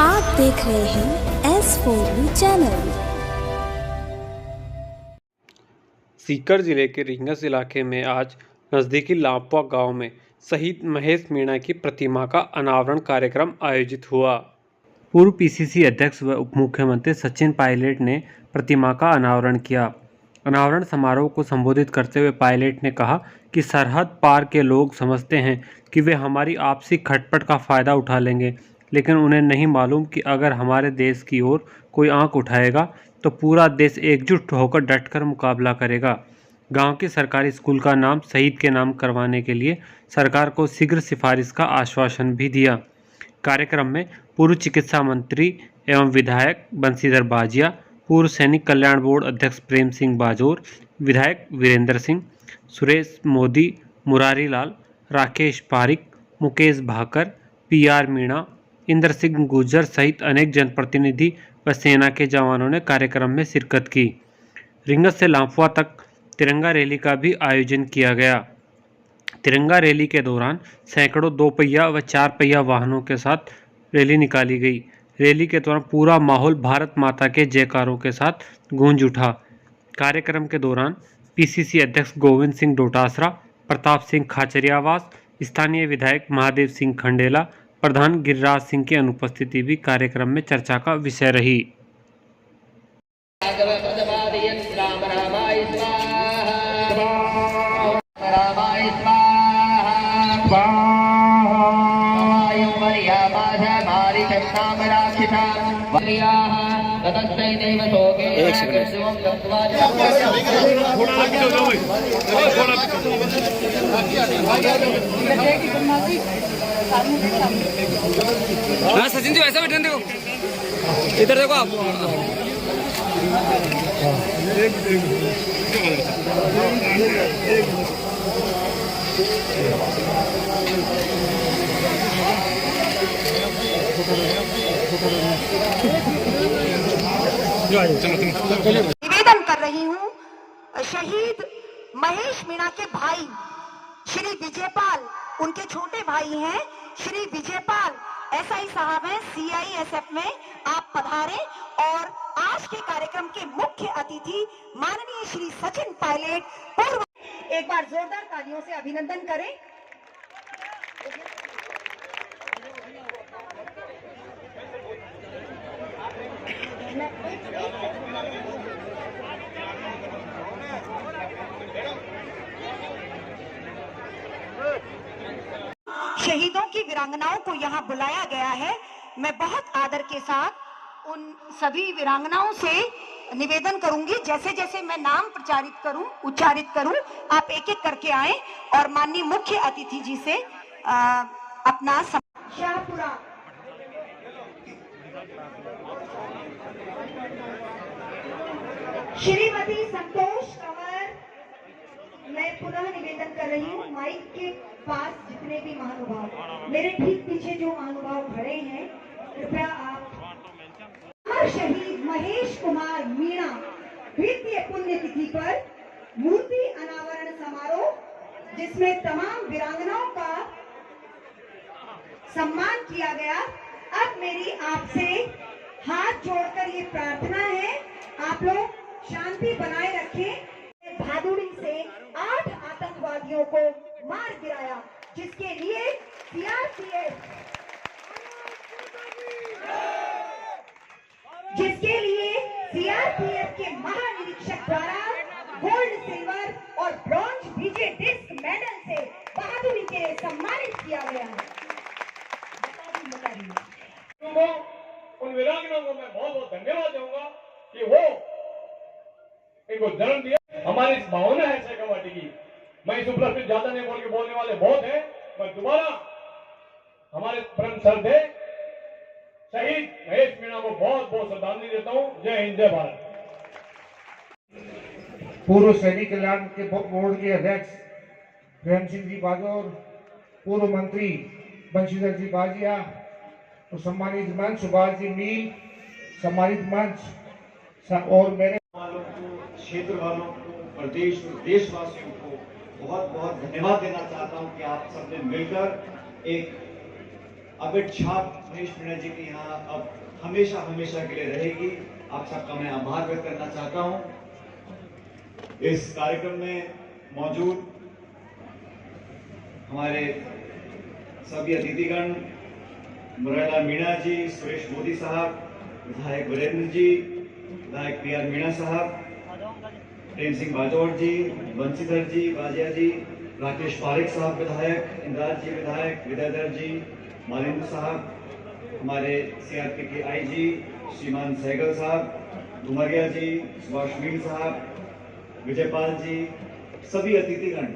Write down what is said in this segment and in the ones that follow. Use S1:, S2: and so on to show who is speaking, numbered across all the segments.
S1: आप देख रहे हैं S4U चैनल।
S2: सीकर जिले के रिंगस इलाके में आज नज़दीकी लांपवा गांव में शहीद महेश मीणा की प्रतिमा का अनावरण कार्यक्रम आयोजित हुआ। पूर्व पीसीसी अध्यक्ष व उप मुख्यमंत्री सचिन पायलट ने प्रतिमा का अनावरण किया। अनावरण समारोह को संबोधित करते हुए पायलट ने कहा कि सरहद पार के लोग समझते हैं कि वे हमारी आपसी खटपट का फ़ायदा उठा लेंगे, लेकिन उन्हें नहीं मालूम कि अगर हमारे देश की ओर कोई आंख उठाएगा तो पूरा देश एकजुट होकर डटकर मुकाबला करेगा। गांव के सरकारी स्कूल का नाम शहीद के नाम करवाने के लिए सरकार को शीघ्र सिफारिश का आश्वासन भी दिया। कार्यक्रम में पूर्व चिकित्सा मंत्री एवं विधायक बंशीधर बाजिया, पूर्व सैनिक कल्याण बोर्ड अध्यक्ष प्रेम सिंह बाजोर, विधायक वीरेंद्र सिंह, सुरेश मोदी, मुरारी लाल, राकेश पारिक, मुकेश भाकर, पीआर मीणा, इंद्र सिंह गुर्जर सहित अनेक जनप्रतिनिधि व सेना के जवानों ने कार्यक्रम में शिरकत की। रिंगस से लांफवा तक तिरंगा रैली का भी आयोजन किया गया। तिरंगा रैली के दौरान सैकड़ों 2 पहिया व 4 पहिया वाहनों के साथ रैली निकाली गई। रैली के दौरान पूरा माहौल भारत माता के जयकारों के साथ गूंज उठा। कार्यक्रम के दौरान पीसीसी अध्यक्ष गोविंद सिंह डोटासरा, प्रताप सिंह खाचरियावास, स्थानीय विधायक महादेव सिंह खंडेला, प्रधान गिरिराज सिंह की अनुपस्थिति भी कार्यक्रम में चर्चा का विषय रही।
S3: हाँ सचिन जी वैसा बैठे देखो, इधर देखो आप।
S4: निवेदन कर रही हूँ शहीद महेश मीणा के भाई श्री विजयपाल, उनके छोटे भाई हैं श्री विजयपाल एसआई साहब हैं सीआईएसएफ में, आप पधारें और आज के कार्यक्रम के मुख्य अतिथि माननीय श्री सचिन पायलट पूर्व, एक बार जोरदार तालियों से अभिनंदन करें। शहीदों की वीरांगनाओं को यहाँ बुलाया गया है। मैं बहुत आदर के साथ उन सभी वीरांगनाओं से निवेदन करूंगी, जैसे जैसे मैं नाम उच्चारित करूं, आप एक एक करके आए और माननीय मुख्य अतिथि जी से अपना शाहपुरा श्रीमती संतोष कंवर, मैं पुनः निवेदन कर रही हूँ माइक के पास जितने भी महानुभाव, मेरे ठीक पीछे जो महानुभाव खड़े हैं, कृपया आप अमर शहीद महेश कुमार मीणा द्वितीय पुण्यतिथि पर मूर्ति अनावरण समारोह, जिसमें तमाम वीरांगनाओं का सम्मान किया गया। अब मेरी आपसे हाथ जोड़कर ये प्रार्थना है, आप लोग शांति बनाए रखें। भादुड़ी से 8 आतंकवादियों को मार गिराया, जिसके लिए सीआरपीएफ के महानिरीक्षक द्वारा गोल्ड, सिल्वर और ब्रॉन्ज विजय डिस्क मेडल से बहादुरी के सम्मानित किया गया है।
S5: उन वीरांगनाओं को मैं बहुत बहुत धन्यवाद दूंगा कि वो इनको जन्म दिया। हमारी इस भावना है सहकवाटी की। मैं इस उपलब्धि ज्यादा नहीं बोलने वाले बहुत हैं। मैं दोबारा हमारे परम श्रद्धेय शहीद महेश मीणा को बहुत बहुत श्रद्धांजलि देता हूँ। जय हिंद, जय भारत।
S6: पूर्व सैनिक कल्याण के बोर्ड के अध्यक्ष प्रेम सिंह जी बाजोर, पूर्व मंत्री बंशीधर जी बाजिया, तो सम्मानित मंच सुभाष जी मील, सम्मानित मंच और मेरे
S7: वालों को, क्षेत्र वालों को, प्रदेश और देशवासियों को बहुत बहुत धन्यवाद देना चाहता हूं कि आप सबने मिलकर एक अमिट छाप महेश मीणा जी की यहाँ अब हमेशा हमेशा के लिए रहेगी। आप सबका मैं आभार व्यक्त करना चाहता हूँ। इस कार्यक्रम में मौजूद हमारे सभी अतिथिगण, मुरलीलाल मीणा जी, सुरेश मोदी साहब, विधायक वीरेंद्र जी, विधायक पी आर मीणा साहब, प्रेम सिंह बाजौर जी, बंशीधर जी, बाजिया जी, राकेश पारेख साहब विधायक, इंद्राज जी विधायक, विद्याधर जी, मालिंद्र साहब, हमारे सीआरपी के आईजी श्रीमान सहगल साहब, डुमरिया जी, सुभाष मीण साहब, विजयपाल जी, सभी अतिथिगण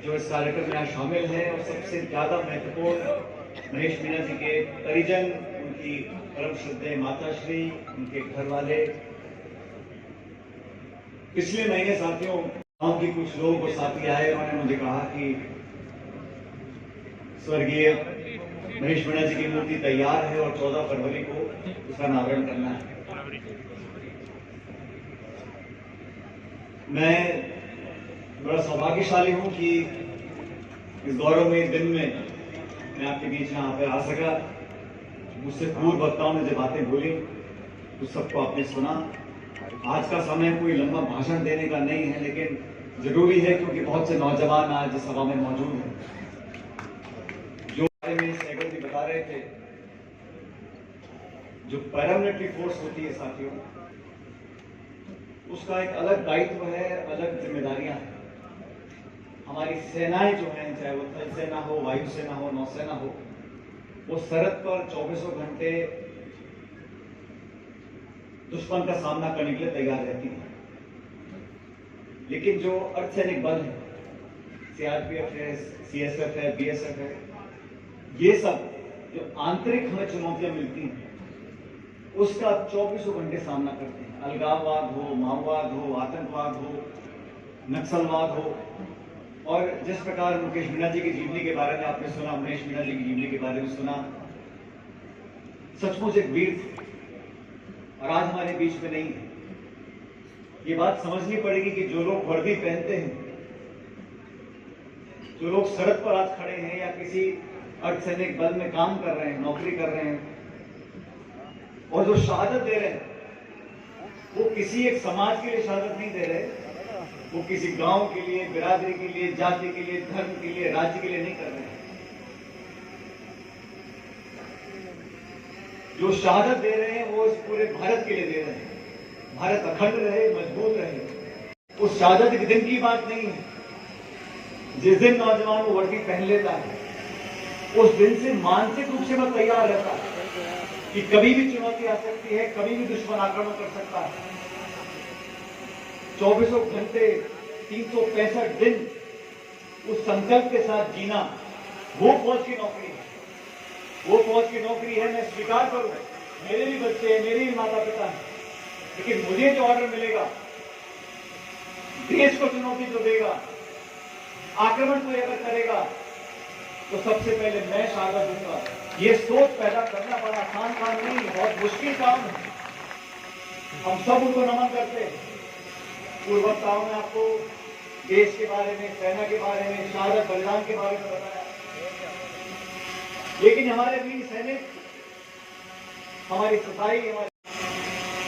S7: जो इस कार्यक्रम में आज शामिल हैं, और सबसे ज्यादा महत्वपूर्ण महेश मीणा जी के परिजन, उनकी परम श्रद्धेय माताश्री, उनके घर वाले। पिछले महीने साथियों गांव के कुछ लोग और साथी आए, उन्होंने मुझे कहा कि स्वर्गीय महेश मीणा जी की मूर्ति तैयार है और 14 फरवरी को उसका अनावरण करना है। मैं बड़ा सौभाग्यशाली हूं कि इस गौरवमय दिन में मैं आपके बीच यहाँ पे आ सका। मुझसे पूर्व वक्ताओं ने जो बातें बोली उस सबको आपने सुना। आज का समय कोई लंबा भाषण देने का नहीं है, लेकिन जरूरी है क्योंकि बहुत से नौजवान आज इस सभा में मौजूद हैं। जो बारे में सहगल जी बता रहे थे, जो पैरामिलिट्री फोर्स होती है साथियों, उसका एक अलग दायित्व है, अलग जिम्मेदारियां हैं। हमारी सेनाएं जो हैं, चाहे वो थल सेना हो, वायुसेना हो, नौसेना हो, वो सरहद पर 24 घंटे दुश्मन का सामना करने के लिए तैयार रहती है। लेकिन जो अर्धसैनिक बल है, सीआरपीएफ है, सीएसएफ है, बीएसएफ है, ये सब जो आंतरिक हमें चुनौतियां मिलती हैं उसका 24 घंटे सामना करते हैं। अलगाववाद हो, माओवाद हो, आतंकवाद हो, नक्सलवाद हो। और जिस प्रकार मुकेश मीणा जी की जीवनी के बारे में आपने सुना, महेश मीणा जी की जीवनी के बारे में सुना, सचमुच एक वीर थे और आज हमारे बीच में नहीं है। ये बात समझनी पड़ेगी कि जो लोग वर्दी पहनते हैं, जो लोग सरहद पर आज खड़े हैं या किसी अर्धसैनिक बल में काम कर रहे हैं, नौकरी कर रहे हैं, और जो शहादत दे रहे हैं, वो किसी एक समाज के लिए शहादत नहीं दे रहे, वो किसी गांव के लिए, बिरादरी के लिए, जाति के लिए, धर्म के लिए, राज्य के लिए नहीं कर रहे हैं। जो शहादत दे रहे हैं वो इस पूरे भारत के लिए दे रहे हैं। भारत अखंड रहे, मजबूत रहे। उस शहादत के दिन की बात नहीं है। जिस दिन नौजवान वो वर्दी पहन लेता है, उस दिन से मानसिक रूप से वह तैयार रहता है कि कभी भी चुनौती आ सकती है, कभी भी दुश्मन आक्रमण कर सकता है। 24 घंटे 365 दिन उस संकल्प के साथ जीना, वो फौज की नौकरी है। वो फौज की नौकरी है। मैं स्वीकार करूं, मेरे भी बच्चे हैं, मेरे भी माता पिता हैं, लेकिन मुझे जो ऑर्डर मिलेगा, देश को चुनौती जो देगा, आक्रमण कोई अगर करेगा, तो सबसे पहले मैं शहादत दूंगा। ये सोच पैदा करना बड़ा आसान काम नहीं है, बहुत मुश्किल काम है। हम सब उनको नमन करते हैं। पूर्ववक्ताओं ने आपको देश के बारे में, सेना के बारे में, शहादत बलिदान के बारे में बताया, लेकिन हमारे वीर सैनिक, हमारी सफाई, हमारे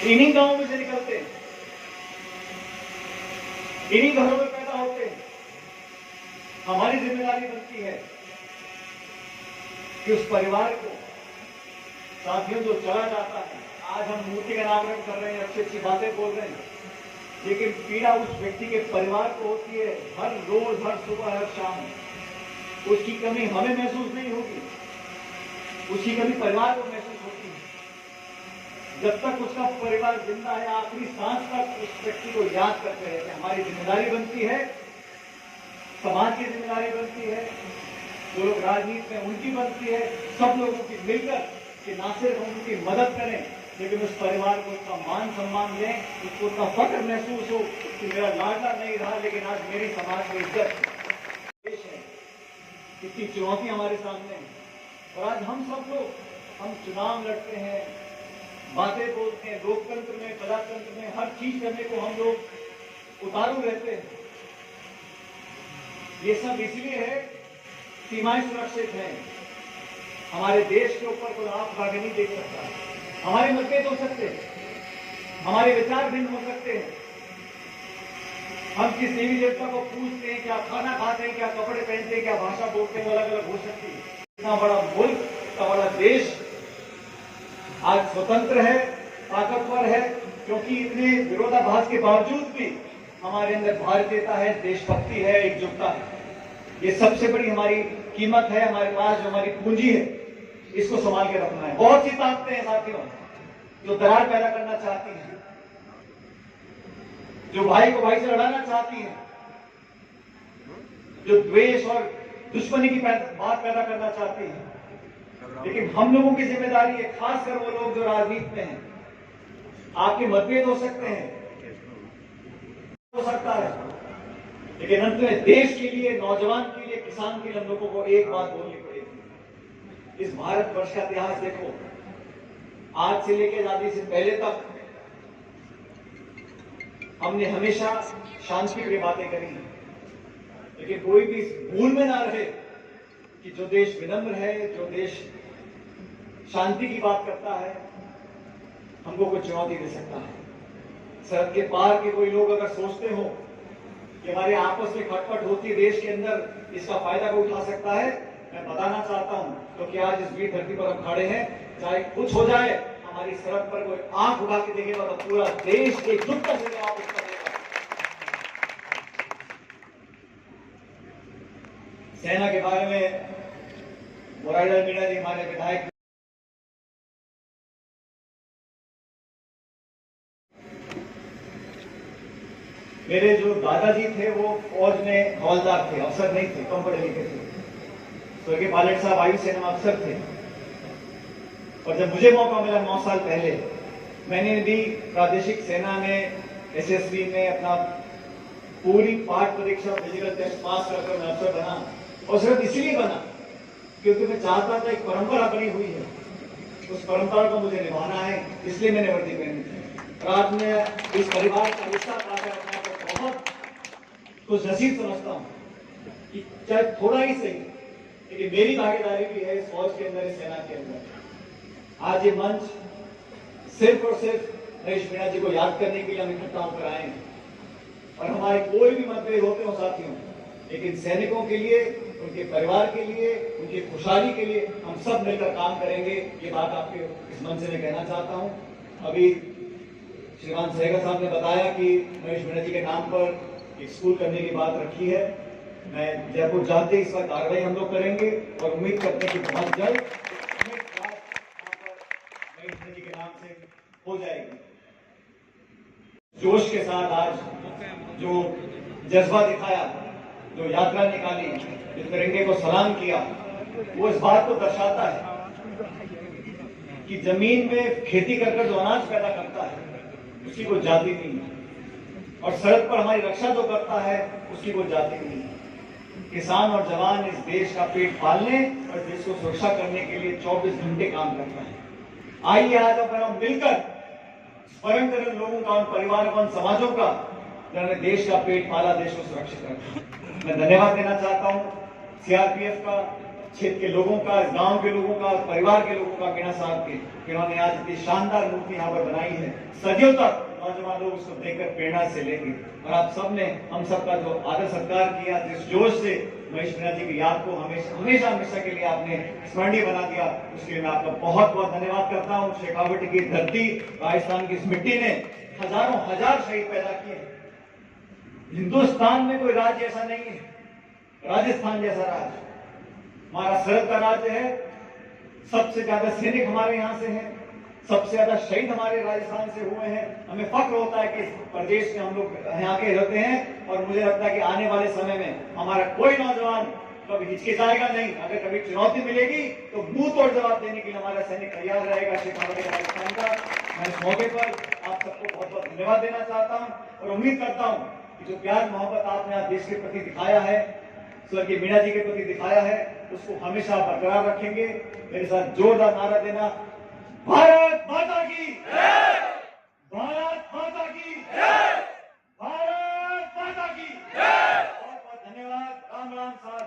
S7: इन्हीं गांवों में से निकलते हैं, इन्हीं घरों में पैदा होते हैं। हमारी जिम्मेदारी बनती है कि उस परिवार को, साथियों, जो चला जाता है, आज हम मूर्ति का अनावरण कर रहे हैं, अच्छी अच्छी बातें बोल रहे हैं, लेकिन पीड़ा उस व्यक्ति के परिवार को होती है। हर रोज, हर सुबह, हर शाम उसकी कमी हमें महसूस नहीं होगी, उसकी कमी परिवार को महसूस होती है। जब तक उसका परिवार जिंदा है, आखिरी सांस तक उस व्यक्ति को याद करते रहते हैं। हमारी जिम्मेदारी बनती है, समाज की जिम्मेदारी बनती है, जो लोग राजनीति में उनकी बनती है, सब लोगों की मिलकर कि ना सिर्फ हम उनकी मदद करें, लेकिन उस परिवार को उसका मान सम्मान दें, उसको उसका फख्र महसूस हो कि मेरा लाडला नहीं रहा, लेकिन आज मेरी समाज में इज्जत है। कितनी चुनौती हमारे सामने है, और आज हम सब लोग, हम चुनाव लड़ते हैं, बातें बोलते हैं, लोकतंत्र में, प्रजातंत्र में हर चीज करने को हम लोग उतारू रहते हैं। ये सब इसलिए है, सीमाएं सुरक्षित हैं, हमारे देश के ऊपर कोई आंख आगे नहीं देख सकता। हमारे मतभेद हो सकते हैं, हमारे विचार भिन्न हो सकते हैं, हम किस देवी देवता को पूजते हैं, क्या खाना खाते हैं, क्या कपड़े पहनते हैं, क्या भाषा बोलते हैं, अलग अलग हो सकती है। इतना बड़ा मुल्क, इतना बड़ा देश आज स्वतंत्र है, ताकतवर है, क्योंकि इतने विरोधाभास के बावजूद भी हमारे अंदर भारतीयता है, देशभक्ति है, एकजुटता है। ये सबसे बड़ी हमारी कीमत है। हमारे पास जो हमारी पूंजी है, इसको संभाल के रखना है। बहुत सी ताकतें हैं साथियों जो दरार पैदा करना चाहती हैं, जो भाई को भाई से लड़ाना चाहती हैं, जो द्वेष और दुश्मनी की बात पैदा करना चाहती हैं। लेकिन हम लोगों की जिम्मेदारी है, खासकर वो लोग जो राजनीति में हैं। आपके मतभेद हो सकते हैं, हो सकता है, लेकिन अंत में देश के लिए, नौजवान के लिए, किसान के लिए हम लोगों को एक बात बोलनी पड़ेगी। इस भारतवर्ष का इतिहास देखो, आज से लेकर आजादी से पहले तक हमने हमेशा शांति की बातें करी, लेकिन कोई भी भूल में ना रहे कि जो देश विनम्र है, जो देश शांति की बात करता है, हमको कोई चुनौती दे सकता है। सरहद के पार के कोई लोग अगर सोचते हो कि हमारे आपस में खटपट होती है देश के अंदर, इसका फायदा कोई उठा सकता है, मैं बताना चाहता हूं, क्योंकि आज इस वीर धरती पर हम खड़े हैं, चाहे कुछ हो जाए, हमारी सरहद पर कोई आंख उठा के देखेगा तो पूरा देश एकजुटता से जवाब उसका देगा। सेना के बारे में मोरारीलाल मीणा जी हमारे विधायक, मेरे जो दादाजी थे वो फौज में हवलदार थे, अफसर नहीं थे, कम पढ़े लिखे थे। स्वर्गीय पायलट साहब वायुसेना में अफसर थे। और जब मुझे मौका मिला 9 साल पहले, मैंने भी प्रादेशिक सेना में, एसएसबी में अपना पूरी पाठ परीक्षा, फिजिकल टेस्ट पास कर मैं अफसर बना। और सिर्फ इसलिए बना क्योंकि मैं चाहता था, एक परंपरा बनी हुई है, उस परंपरा को मुझे निभाना है, इसलिए मैंने वर्दी पहनी थी। रात में इस परिवार का हिस्सा पाकर अपने आप को बहुत कुछ नसीब समझता हूँ कि चाहे थोड़ा ही सही, लेकिन मेरी भागीदारी भी है इस फौज के अंदर, इस सेना के अंदर। आज ये मंच सिर्फ और सिर्फ नरेश मीणा जी को याद करने के लिए हम इकट्ठा होकर आए हैं। और हमारे कोई भी मतभेद होते हो साथियों, लेकिन सैनिकों के लिए, उनके परिवार के लिए, उनकी खुशहाली के लिए हम सब मिलकर काम करेंगे। ये बात आपके इस मंच से मैं कहना चाहता हूँ। अभी श्रीमान सहगल साहब ने बताया कि नरेश मीणा जी के नाम पर एक स्कूल करने की बात रखी है। मैं जयपुर जाते इस पर कार्रवाई हम लोग करेंगे और उम्मीद करते हैं कि बहुत जल्द नरेश मीणा जी के नाम से हो जाएगी। जोश के साथ आज जो जज्बा दिखाया, जो यात्रा निकाली, जो तिरंगे को सलाम किया, वो इस बात को दर्शाता है कि जमीन में खेती कर जो अनाज पैदा करता है उसकी कोई जाति नहीं है, और सरहद पर हमारी रक्षा जो करता है उसकी कोई जाति नहीं है। किसान और जवान इस देश का पेट पालने और देश को सुरक्षा करने के लिए 24 घंटे काम करता है। आइए आज अगर हम मिलकर स्मरण करें लोगों का, उन परिवारों का, उन समाजों का जिन्होंने देश का पेट पाला, देश को सुरक्षित रखा। मैं धन्यवाद देना चाहता हूँ सीआरपीएफ का, क्षेत्र के लोगों का, इस गांव के लोगों का, परिवार के लोगों का, मीणा साहब के, जिन्होंने आज इतनी शानदार मूर्ति यहाँ पर बनाई है। सदियों तक नौजवान लोग उसको देखकर प्रेरणा से लेंगे। और आप सबने हम सबका जो आदर सत्कार किया, जिस जोश से महेश मीणा जी की याद को हमेशा हमेशा के लिए आपने स्मरणीय बना दिया, उसके लिए मैं आपका बहुत बहुत धन्यवाद करता हूँ। शेखावटी की धरती, राजस्थान की इस मिट्टी ने हजारों हजार शहीद पैदा किए। हिंदुस्तान में कोई राज्य ऐसा नहीं है, राजस्थान जैसा राज्य हमारा सरहद का राज्य है। सबसे ज्यादा सैनिक हमारे यहाँ से हैं, सबसे ज्यादा शहीद हमारे राजस्थान से हुए हैं। हमें फक्र होता है कि प्रदेश में हम लोग यहाँ के रहते हैं, और मुझे लगता है कि आने वाले समय में हमारा कोई नौजवान कभी हिचकिचाएगा नहीं। अगर कभी चुनौती मिलेगी तो मुंह तोड़ जवाब देने के लिए हमारा सैनिक तैयार रहेगा। शेखावटी राजस्थान का मैं इस मौके पर आप सबको बहुत बहुत धन्यवाद देना चाहता हूँ, और उम्मीद करता हूँ कि जो प्यार मोहब्बत आपने आज देश के प्रति दिखाया है, स्वर्गीय मीणा जी के प्रति दिखाया है, उसको हमेशा बरकरार रखेंगे। मेरे साथ जोरदार नारा देना, भारत माता की।